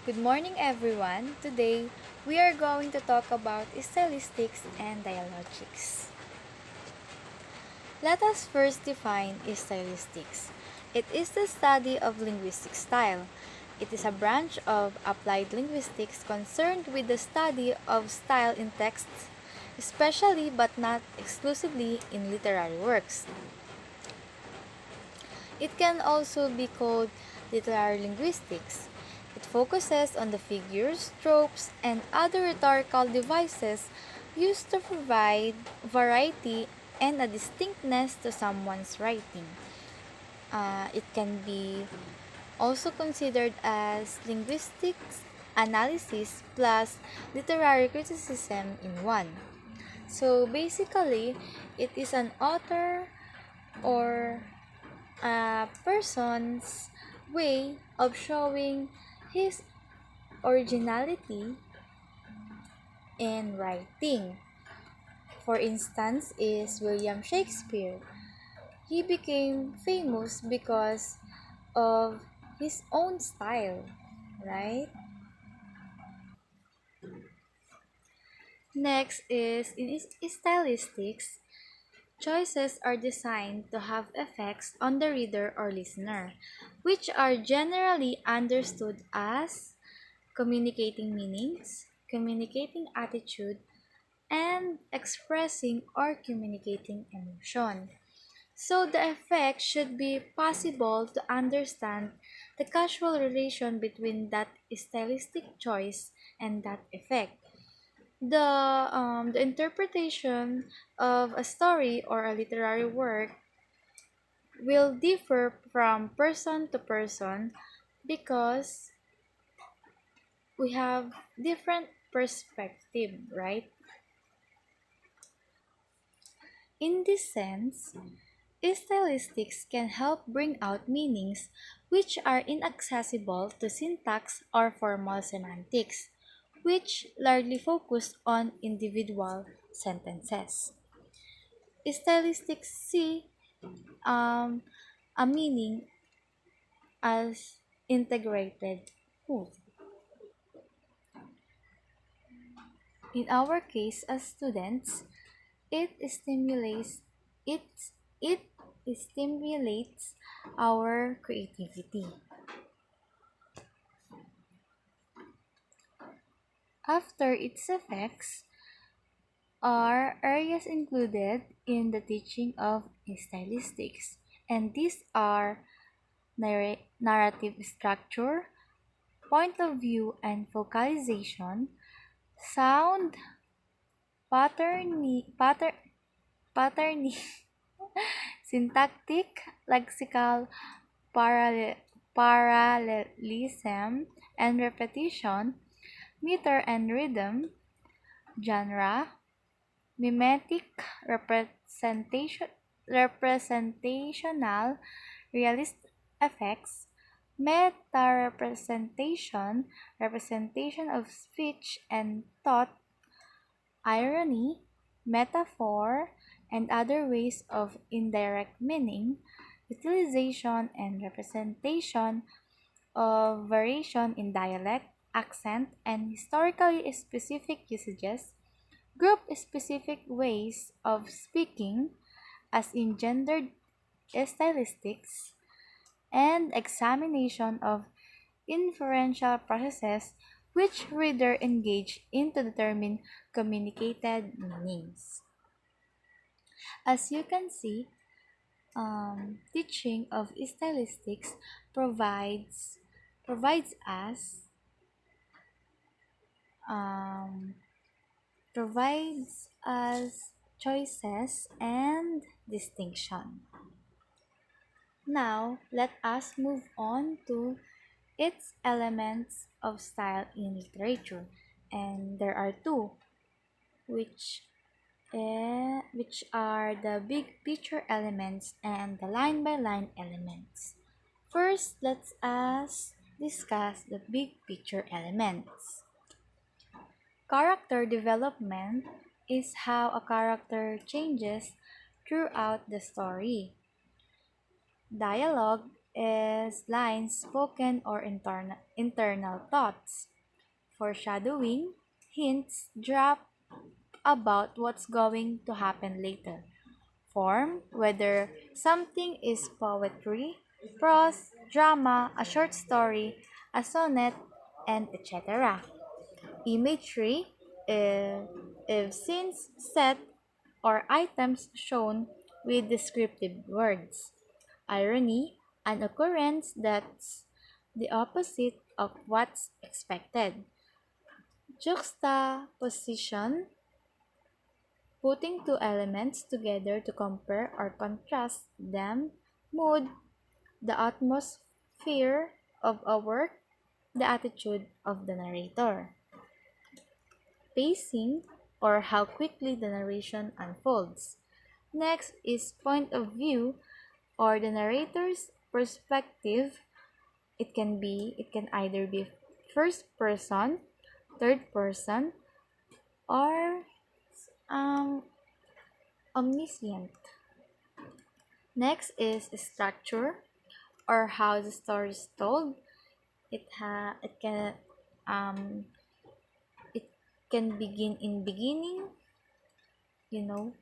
Good morning, everyone. Today, we are going to talk about stylistics and dialogics. Let us first define stylistics. It is the study of linguistic style. It is a branch of applied linguistics concerned with the study of style in texts, especially but not exclusively in literary works. It can also be called literary linguistics. It focuses on the figures, tropes, and other rhetorical devices used to provide variety and a distinctness to someone's writing. It can be also considered as linguistics analysis plus literary criticism in one. So basically, it is an author or a person's way of showing his originality in writing. For instance, is William Shakespeare. He became famous because of his own style, right? Next is in stylistics, choices are designed to have effects on the reader or listener, which are generally understood as communicating meanings, communicating attitude, and expressing or communicating emotion. So the effect should be possible to understand the causal relation between that stylistic choice and that effect. The interpretation of a story or a literary work will differ from person to person because we have different perspective, right? In this sense, stylistics can help bring out meanings which are inaccessible to syntax or formal semantics, which largely focus on individual sentences. Stylistics see a meaning as integrated whole. In our case as students, it stimulates it it stimulates our creativity. After its effects are areas included in the teaching of stylistics, and these are narrative structure, point of view and focalization, sound, patterning, syntactic, lexical parallelism and repetition, meter and rhythm, genre, mimetic representational realist effects, meta-representation, representation of speech and thought, irony, metaphor, and other ways of indirect meaning, utilization and representation of variation in dialect, accent, and historically specific usages, group specific ways of speaking, as in gendered stylistics, and examination of inferential processes which reader engage in to determine communicated meanings. As you can see, teaching of stylistics provides us um, provides us choices and distinction. Now, let us move on to its elements of style in literature, and there are two, which which are the big picture elements and the line by line elements. First, let us discuss the big picture elements. Character development is how a character changes throughout the story. Dialogue is lines spoken or internal thoughts. Foreshadowing, hints drop about what's going to happen later. Form, whether something is poetry, prose, drama, a short story, a sonnet, and etc. Imagery, if scenes, set, or items shown with descriptive words. Irony, an occurrence that's the opposite of what's expected. Juxtaposition, putting two elements together to compare or contrast them. Mood, the atmosphere of a work, the attitude of the narrator. Pacing, or how quickly the narration unfolds. Next is point of view, or the narrator's perspective. It can either be first person, third person, or um, omniscient. Next is structure, or how the story is told. It ha um it can begin in beginning, you know.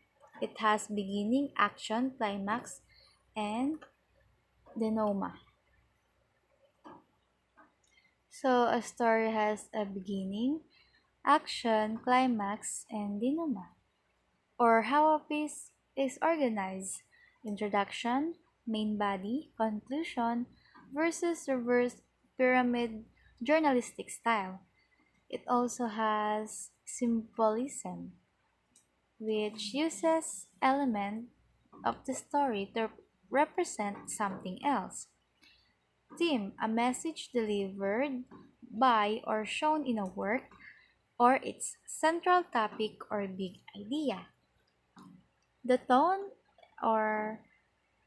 It has beginning, action, climax, and denouement. So a story has a beginning, action, climax, and denouement. Or how a piece is organized: introduction, main body, conclusion, versus reverse pyramid journalistic style. It also has symbolism, which uses element of the story to represent something else. Theme, a message delivered by or shown in a work, or its central topic or big idea. The tone or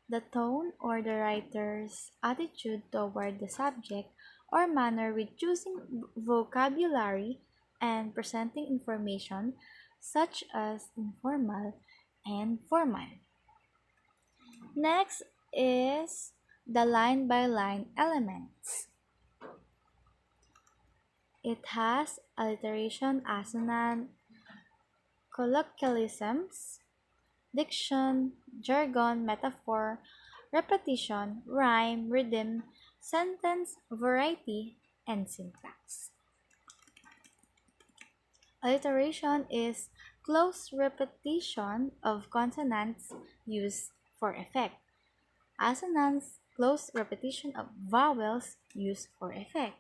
the writer's attitude toward the subject or manner with choosing vocabulary and presenting information such as informal and formal. Next is the line by line elements. It has alliteration, assonant, colloquialisms, diction, jargon, metaphor, repetition, rhyme, rhythm, sentence, variety, and syntax. Alliteration is close repetition of consonants used for effect. Assonance, close repetition of vowels used for effect.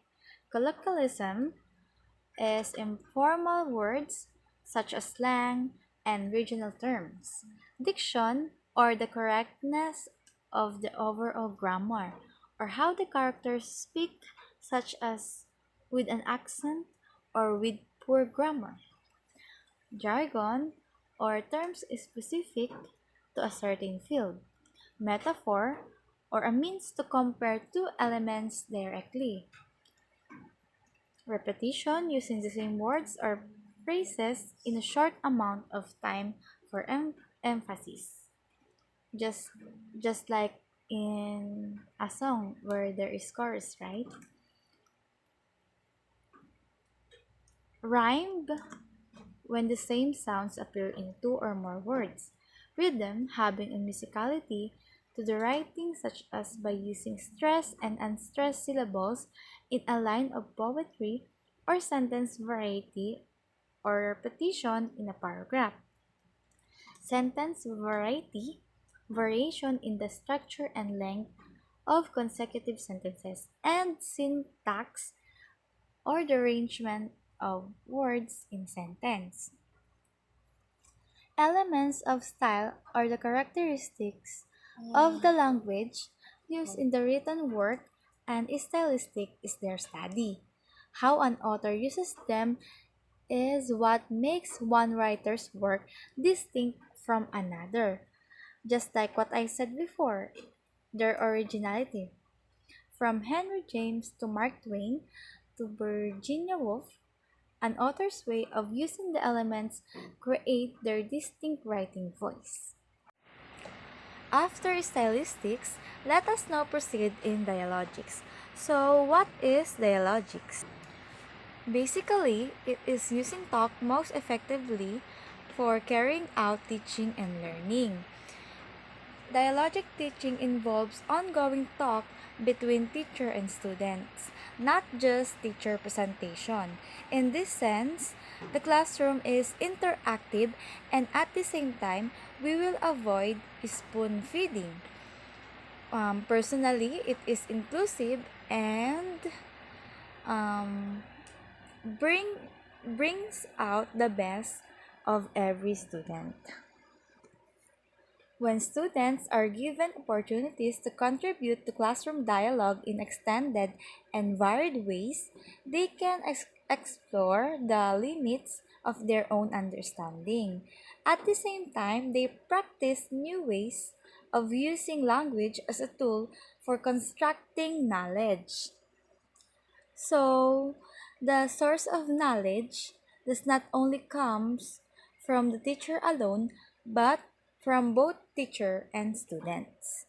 Colloquialism is informal words such as slang and regional terms. Diction, or the correctness of the overall grammar, or how the characters speak, such as with an accent or with poor grammar. Jargon, or terms specific to a certain field. Metaphor, or a means to compare two elements directly. Repetition, using the same words or phrases in a short amount of time for emphasis. Just just like in a song where there is chorus, right? Rhyme, when the same sounds appear in two or more words. Rhythm, having a musicality to the writing, such as by using stressed and unstressed syllables in a line of poetry, or sentence variety or repetition in a paragraph. Sentence variety, variation in the structure and length of consecutive sentences, and syntax, or the arrangement of words in sentence. Elements of style are the characteristics of the language used in the written work, and stylistic is their study. How an author uses them is what makes one writer's work distinct from another. Just like what I said before, their originality. From Henry James to Mark Twain to Virginia Woolf, an author's way of using the elements create their distinct writing voice. After stylistics, let us now proceed in dialogics. So, what is dialogics? Basically, it is using talk most effectively for carrying out teaching and learning. Dialogic teaching involves ongoing talk between teacher and students, not just teacher presentation. In this sense, the classroom is interactive and at the same time, we will avoid spoon feeding. Personally, it is inclusive and um, bring brings out the best of every student. When students are given opportunities to contribute to classroom dialogue in extended and varied ways, they can explore the limits of their own understanding. At the same time, they practice new ways of using language as a tool for constructing knowledge. So, the source of knowledge does not only comes from the teacher alone, but from both teacher and students.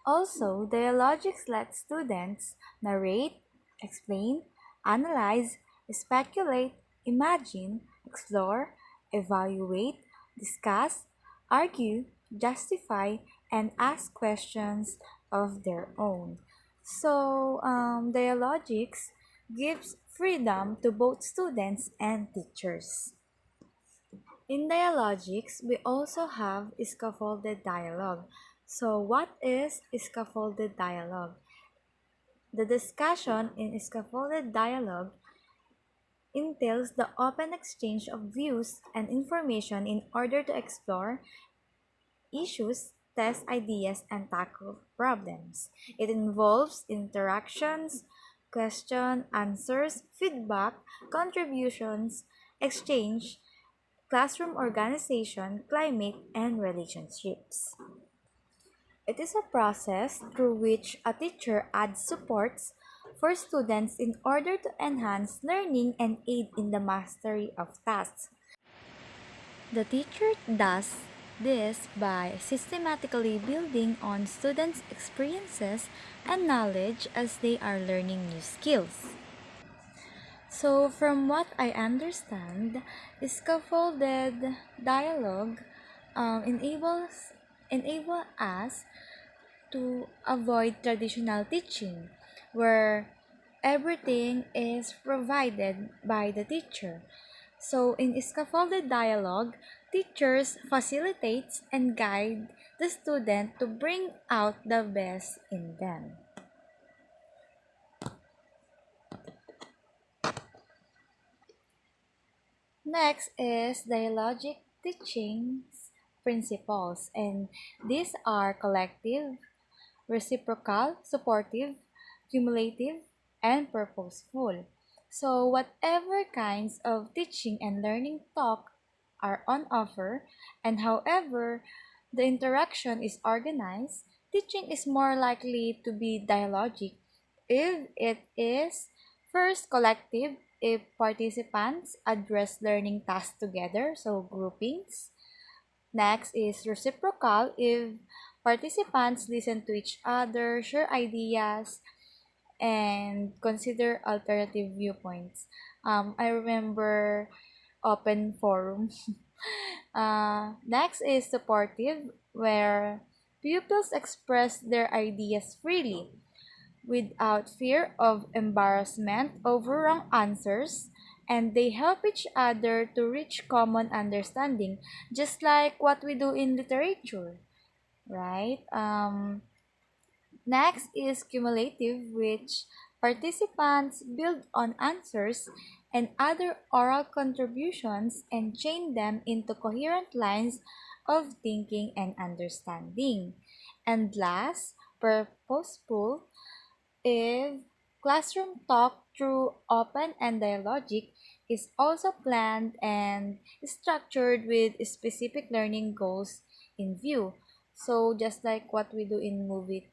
Also, dialogics let students narrate, explain, analyze, speculate, imagine, explore, evaluate, discuss, argue, justify, and ask questions of their own. So, dialogics gives freedom to both students and teachers. In dialogics, we also have scaffolded dialogue. So, what is scaffolded dialogue? The discussion in scaffolded dialogue entails the open exchange of views and information in order to explore issues, test ideas, and tackle problems. It involves interactions, question, answers, feedback, contributions, exchange, classroom organization, climate, and relationships. It is a process through which a teacher adds supports for students in order to enhance learning and aid in the mastery of tasks. The teacher does this by systematically building on students' experiences and knowledge as they are learning new skills. So, from what I understand, scaffolded dialogue enable us to avoid traditional teaching, where everything is provided by the teacher. So, in scaffolded dialogue, teachers facilitates and guide the student to bring out the best in them. Next is dialogic teachings principles, and these are collective, reciprocal, supportive, cumulative, and purposeful. So, whatever kinds of teaching and learning talk are on offer, and however the interaction is organized, teaching is more likely to be dialogic if it is first collective, if participants address learning tasks together, so groupings. Next is reciprocal if participants listen to each other, share ideas, and consider alternative viewpoints. I remember open forum. Next is supportive, where pupils express their ideas freely without fear of embarrassment over wrong answers, and they help each other to reach common understanding, just like what we do in literature, right? Next is cumulative, which participants build on answers and other oral contributions and chain them into coherent lines of thinking and understanding. And last, purposeful, if classroom talk through open and dialogic is also planned and structured with specific learning goals in view. So just like what we do in movie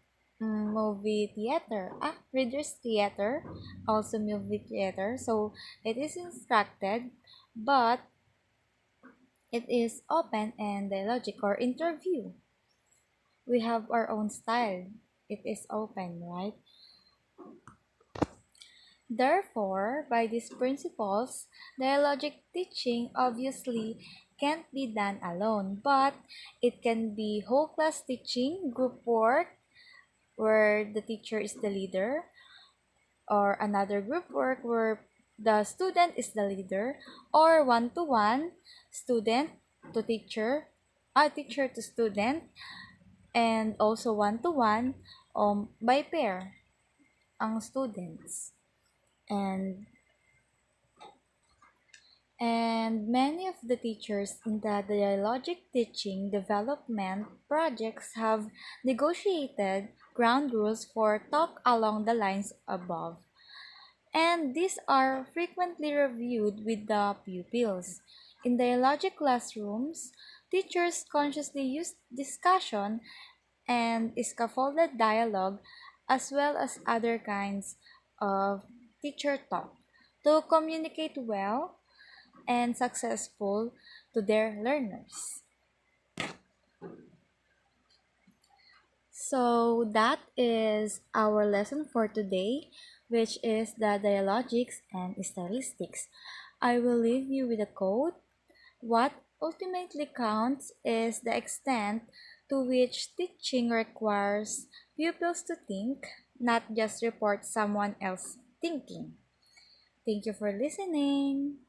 theater, readers theater, also movie theater. So it is instructed, but It is open and dialogic or interview. We have our own style. It is open, right? Therefore, by these principles, dialogic teaching obviously can't be done alone, but it can be whole class teaching, group work, where the teacher is the leader, or another group work where the student is the leader, or one-to-one, student to teacher, teacher to student, and also one-to-one by pair ang students. And many of the teachers in the dialogic teaching development projects have negotiated ground rules for talk along the lines above. And these are frequently reviewed with the pupils. In dialogic classrooms, teachers consciously use discussion and scaffolded dialogue as well as other kinds of teacher talk to communicate well and successful to their learners. So that is our lesson for today, which is the dialogics and stylistics. I will leave you with a quote. What ultimately counts is the extent to which teaching requires pupils to think, not just report someone else thinking. Thank you for listening.